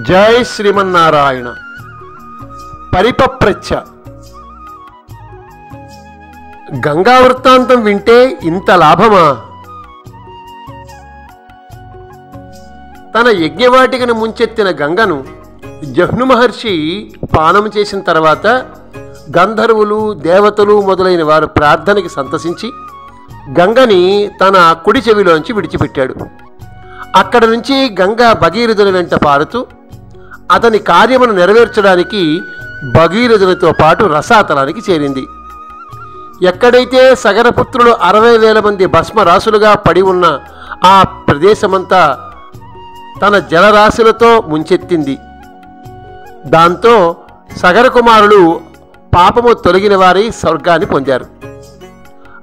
జై శ్రీమన్నారాయణ. పరిపప్రచ్ఛ. గంగా వృత్తాంతం వింటే ఇంత లాభమా? తన యజ్ఞవాటికను ముంచెత్తిన గంగను జహ్ను మహర్షి పానం చేసిన తర్వాత గంధర్వులు, దేవతలు మొదలైన వారు ప్రార్థనకి సంతసించి గంగని తన కుడి చెవిలోంచి విడిచిపెట్టాడు. అక్కడ నుంచి గంగ భగీరథుని వెంట పారుతూ అతని కార్యమును నెరవేర్చడానికి భగీరథునితో పాటు రసాతలానికి చేరింది. ఎక్కడైతే సగరపుత్రులు 60,000 మంది భస్మరాశులుగా పడి ఉన్న ఆ ప్రదేశమంతా తన జలరాశులతో ముంచెత్తింది. దాంతో సగర కుమారులు పాపము తొలగిన వారి స్వర్గాన్ని పొందారు.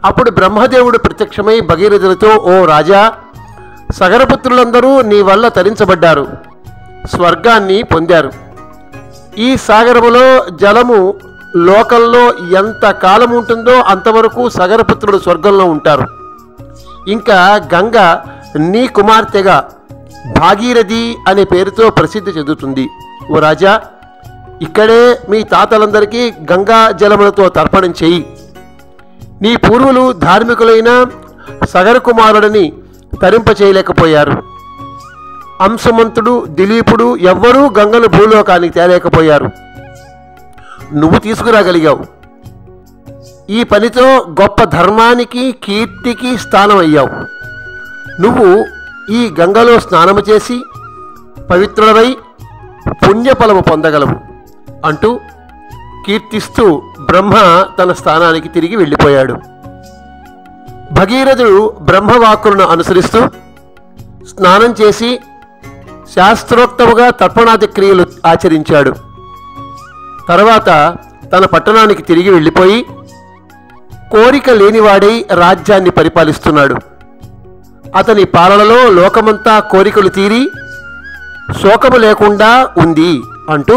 అప్పుడు బ్రహ్మదేవుడు ప్రత్యక్షమై భగీరథులతో, ఓ రాజా, సగరపుత్రులందరూ నీ వల్ల తరించబడ్డారు, స్వర్గాన్ని పొందారు. ఈ సాగరములో జలము లోకంలో ఎంత కాలం ఉంటుందో అంతవరకు సగరపుత్రుడు స్వర్గంలో ఉంటారు. ఇంకా గంగ నీ కుమార్తెగా భాగీరథి అనే పేరుతో ప్రసిద్ధి చెందుతుంది. ఓ రాజా, ఇక్కడే మీ తాతలందరికీ గంగా జలములతో తర్పణం చేయి. నీ పూర్వులు ధార్మికులైన సగర కుమారుడిని తరింపచేయలేకపోయారు. అంశమంతుడు, దిలీపుడు ఎవ్వరూ గంగను భూలోకానికి తేలేకపోయారు. నువ్వు తీసుకురాగలిగావు. ఈ పనితో గొప్ప ధర్మానికి, కీర్తికి స్థానం అయ్యావు. నువ్వు ఈ గంగలో స్నానము చేసి పవిత్రుడవై పుణ్యఫలము పొందగలవు అంటూ కీర్తిస్తూ బ్రహ్మ తన స్థానానికి తిరిగి వెళ్ళిపోయాడు. భగీరథుడు బ్రహ్మవాక్కులను అనుసరిస్తూ స్నానం చేసి శాస్త్రోక్తముగా తర్పణాది క్రియలు ఆచరించాడు. తర్వాత తన పట్టణానికి తిరిగి వెళ్ళిపోయి కోరిక లేనివాడై రాజ్యాన్ని పరిపాలిస్తున్నాడు. అతని పాలనలో లోకమంతా కోరికలు తీరి శోకము లేకుండా ఉంది అంటూ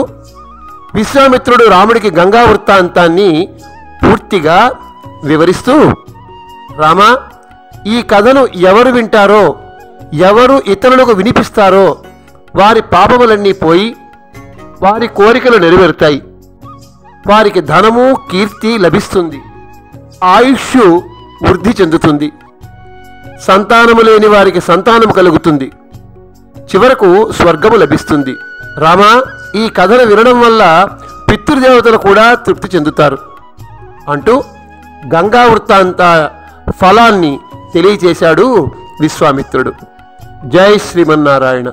విశ్వామిత్రుడు రాముడికి గంగా వృత్తాంతాన్ని పూర్తిగా వివరిస్తూ, రామా, ఈ కథను ఎవరు వింటారో, ఎవరు ఇతరులకు వినిపిస్తారో వారి పాపములన్నీ పోయి వారి కోరికలు నెరవేరుతాయి. వారికి ధనము, కీర్తి లభిస్తుంది. ఆయుష్ వృద్ధి చెందుతుంది. సంతానము లేని వారికి సంతానము కలుగుతుంది. చివరకు స్వర్గము లభిస్తుంది. రామా, ఈ కథను వినడం వల్ల పితృదేవతలు కూడా తృప్తి చెందుతారు అంటూ గంగా వృత్తాంత ఫలాన్ని తెలియచేశాడు విశ్వామిత్రుడు. జై శ్రీమన్నారాయణ.